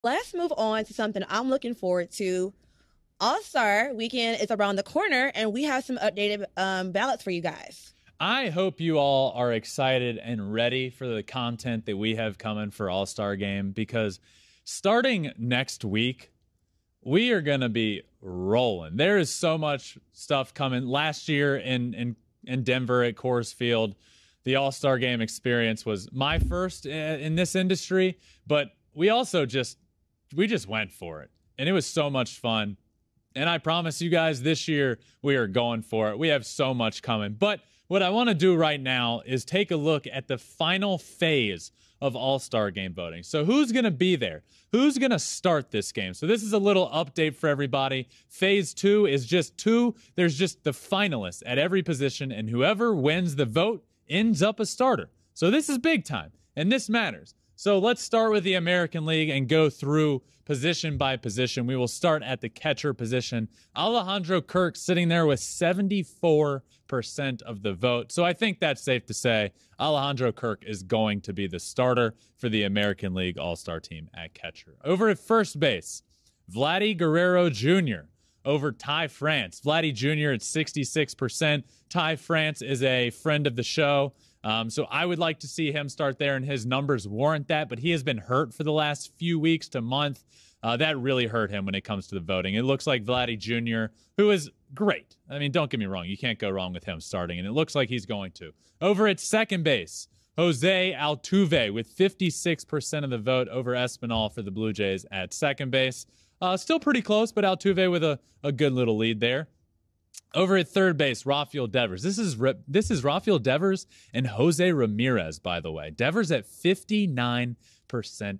Let's move on to something I'm looking forward to. All-Star weekend is around the corner, and we have some updated ballots for you guys. I hope you all are excited and ready for the content that we have coming for All-Star Game, because starting next week, we are going to be rolling. There is so much stuff coming. Last year in Denver at Coors Field, the All-Star Game experience was my first in this industry, but we also just went for it, and it was so much fun. And I promise you guys, this year we are going for it. We have so much coming. But what I want to do right now is take a look at the final phase of All-Star Game voting. So who's going to be there? Who's going to start this game? So this is a little update for everybody. Phase 2 is just 2. There's just the finalists at every position, and whoever wins the vote ends up a starter. So this is big time, and this matters. So let's start with the American League and go through position by position. We will start at the catcher position. Alejandro Kirk sitting there with 74% of the vote. So I think that's safe to say Alejandro Kirk is going to be the starter for the American League All-Star team at catcher. Over at first base, Vladdy Guerrero Jr. over Ty France. Vladdy Jr. at 66%. Ty France is a friend of the show. So I would like to see him start there, and his numbers warrant that, but he has been hurt for the last few weeks to month. That really hurt him when it comes to the voting. It looks like Vladdy Jr., who is great. I mean, don't get me wrong. You can't go wrong with him starting, and it looks like he's going to. Over at second base, Jose Altuve with 56% of the vote over Espinal for the Blue Jays at second base. Still pretty close, but Altuve with a good little lead there. Over at third base, Rafael Devers. This is Rafael Devers and Jose Ramirez, by the way. Devers at 59%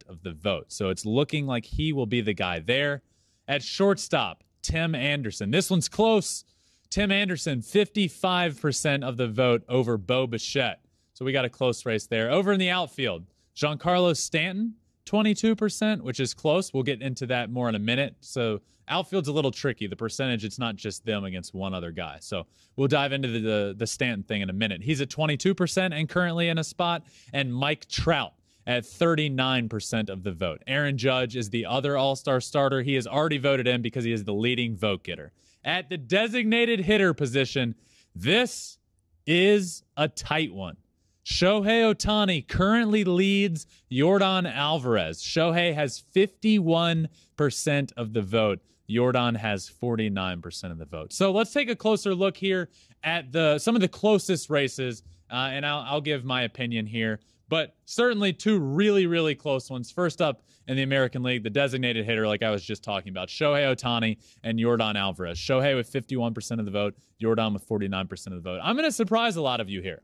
of the vote. So it's looking like he will be the guy there. At shortstop, Tim Anderson. This one's close. Tim Anderson, 55% of the vote over Bo Bichette. So we got a close race there. Over in the outfield, Giancarlo Stanton, 22%, which is close. We'll get into that more in a minute. So outfield's a little tricky. The percentage, it's not just them against one other guy. So we'll dive into the Stanton thing in a minute. He's at 22% and currently in a spot. And Mike Trout at 39% of the vote. Aaron Judge is the other All-Star starter. He has already voted in because he is the leading vote getter. At the designated hitter position, this is a tight one. Shohei Ohtani currently leads Yordan Álvarez. Shohei has 51% of the vote. Yordan has 49% of the vote. So let's take a closer look here at some of the closest races, and I'll give my opinion here. But certainly two really, really close ones. First up in the American League, the designated hitter, like I was just talking about, Shohei Ohtani and Yordan Álvarez. Shohei with 51% of the vote, Yordan with 49% of the vote. I'm going to surprise a lot of you here.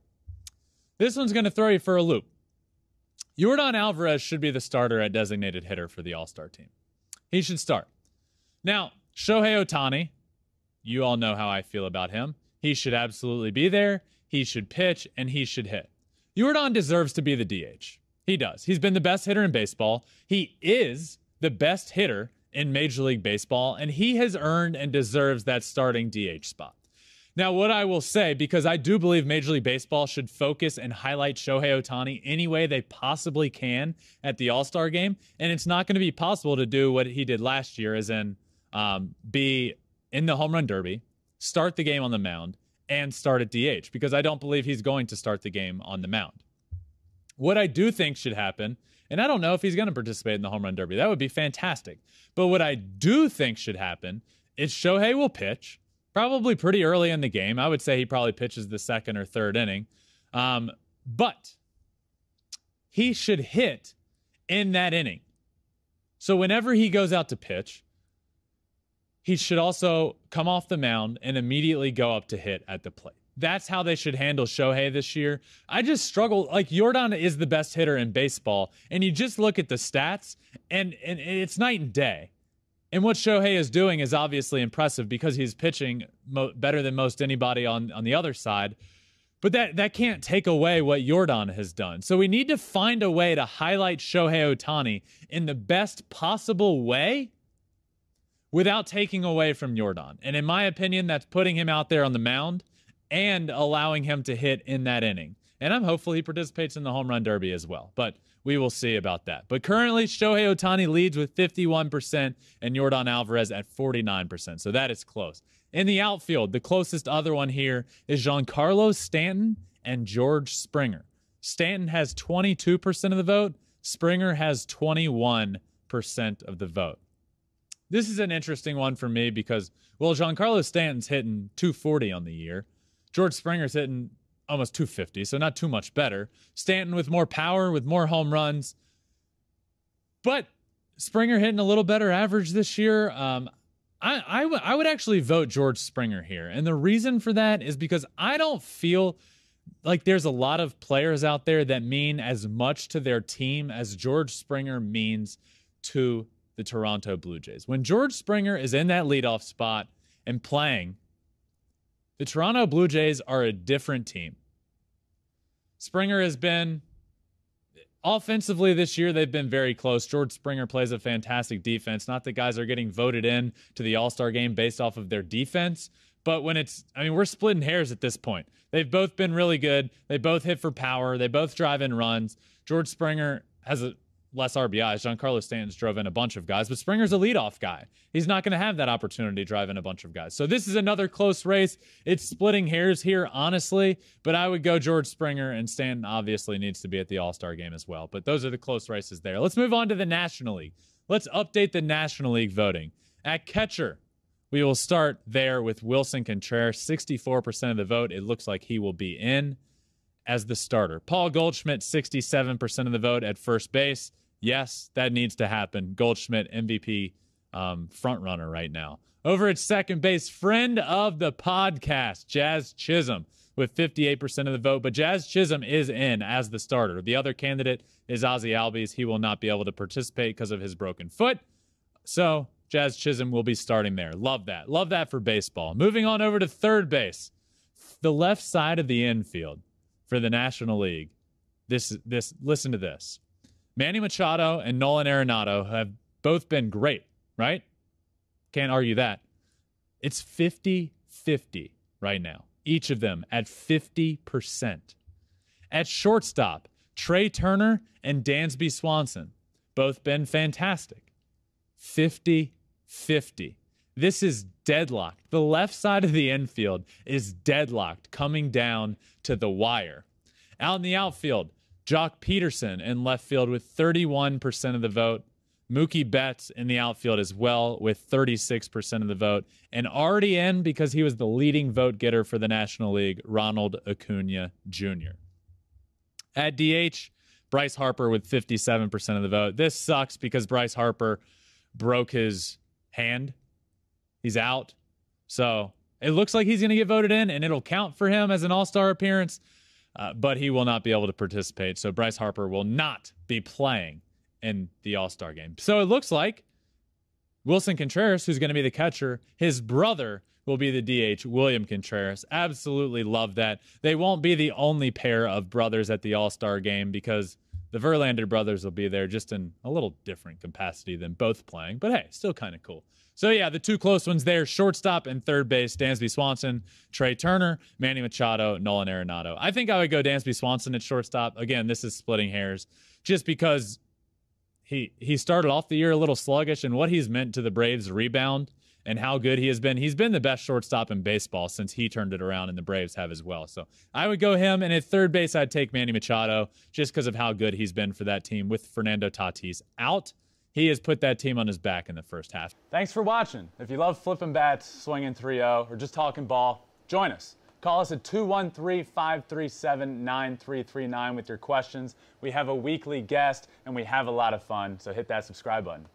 This one's going to throw you for a loop. Yordan Álvarez should be the starter at designated hitter for the All-Star team. He should start. Now, Shohei Ohtani, you all know how I feel about him. He should absolutely be there. He should pitch, and he should hit. Yordan deserves to be the DH. He does. He's been the best hitter in baseball. He is the best hitter in Major League Baseball, and he has earned and deserves that starting DH spot. Now, what I will say, because I do believe Major League Baseball should focus and highlight Shohei Ohtani any way they possibly can at the All-Star game, and it's not going to be possible to do what he did last year, as in be in the home run derby, start the game on the mound, and start at DH, because I don't believe he's going to start the game on the mound. What I do think should happen, and I don't know if he's going to participate in the home run derby. That would be fantastic. But what I do think should happen is Shohei will pitch, probably pretty early in the game. I would say he probably pitches the second or third inning. But he should hit in that inning. So whenever he goes out to pitch, he should also come off the mound and immediately go up to hit at the plate. That's how they should handle Shohei this year. I just struggle. Like, Yordan is the best hitter in baseball, and you just look at the stats, and it's night and day. And what Shohei is doing is obviously impressive because he's pitching better than most anybody on the other side. But that can't take away what Yordan has done. So we need to find a way to highlight Shohei Ohtani in the best possible way without taking away from Yordan. And in my opinion, that's putting him out there on the mound and allowing him to hit in that inning. And I'm hopeful he participates in the home run derby as well. But we will see about that. But currently, Shohei Ohtani leads with 51% and Yordan Álvarez at 49%. So that is close. In the outfield, the closest other one here is Giancarlo Stanton and George Springer. Stanton has 22% of the vote. Springer has 21% of the vote. This is an interesting one for me because, well, Giancarlo Stanton's hitting 240 on the year. George Springer's hitting almost 250, so not too much better. Stanton with more power, with more home runs. But Springer hitting a little better average this year. I would actually vote George Springer here. And the reason for that is because I don't feel like there's a lot of players out there that mean as much to their team as George Springer means to the Toronto Blue Jays. When George Springer is in that leadoff spot and playing, the Toronto Blue Jays are a different team. Springer has been, offensively this year, they've been very close. George Springer plays a fantastic defense. Not that guys are getting voted in to the All-Star game based off of their defense, but when we're splitting hairs at this point. They've both been really good. They both hit for power. They both drive in runs. George Springer has less RBIs. Giancarlo Stanton's drove in a bunch of guys, but Springer's a leadoff guy. He's not going to have that opportunity to drive in a bunch of guys. So this is another close race. It's splitting hairs here, honestly, but I would go George Springer, and Stanton obviously needs to be at the All-Star game as well. But those are the close races there. Let's move on to the National League. Let's update the National League voting. At catcher, we will start there with Willson Contreras, 64% of the vote. It looks like he will be in as the starter. Paul Goldschmidt, 67% of the vote at first base. Yes, that needs to happen. Goldschmidt, MVP front runner right now. Over at second base, friend of the podcast, Jazz Chisholm, with 58% of the vote. But Jazz Chisholm is in as the starter. The other candidate is Ozzie Albies. He will not be able to participate because of his broken foot. So Jazz Chisholm will be starting there. Love that. Love that for baseball. Moving on over to third base. The left side of the infield for the National League. Listen to this. Manny Machado and Nolan Arenado have both been great, right? Can't argue that. It's 50-50 right now. Each of them at 50%. At shortstop, Trea Turner and Dansby Swanson. Both been fantastic. 50-50. This is deadlocked. The left side of the infield is deadlocked, coming down to the wire. Out in the outfield, Jock Peterson in left field with 31% of the vote. Mookie Betts in the outfield as well with 36% of the vote. And already in, because he was the leading vote getter for the National League, Ronald Acuna Jr. At DH, Bryce Harper with 57% of the vote. This sucks because Bryce Harper broke his hand. He's out. So it looks like he's going to get voted in, and it'll count for him as an All-Star appearance. But he will not be able to participate. So Bryce Harper will not be playing in the All-Star game. So it looks like Willson Contreras, who's going to be the catcher, his brother will be the DH, William Contreras. Absolutely love that. They won't be the only pair of brothers at the All-Star game because the Verlander brothers will be there just in a little different capacity than both playing. But hey, still kind of cool. So yeah, the two close ones there, shortstop and third base, Dansby Swanson, Trea Turner, Manny Machado, Nolan Arenado. I think I would go Dansby Swanson at shortstop. Again, this is splitting hairs just because he started off the year a little sluggish, and what he's meant to the Braves' rebound and how good he has been. He's been the best shortstop in baseball since he turned it around, and the Braves have as well. So I would go him, and at third base, I'd take Manny Machado just because of how good he's been for that team with Fernando Tatis out. He has put that team on his back in the first half. Thanks for watching. If you love Flippin Bats, swinging 3-0, or just talking ball, join us. Call us at 213-537-9339 with your questions. We have a weekly guest, and we have a lot of fun, so hit that subscribe button.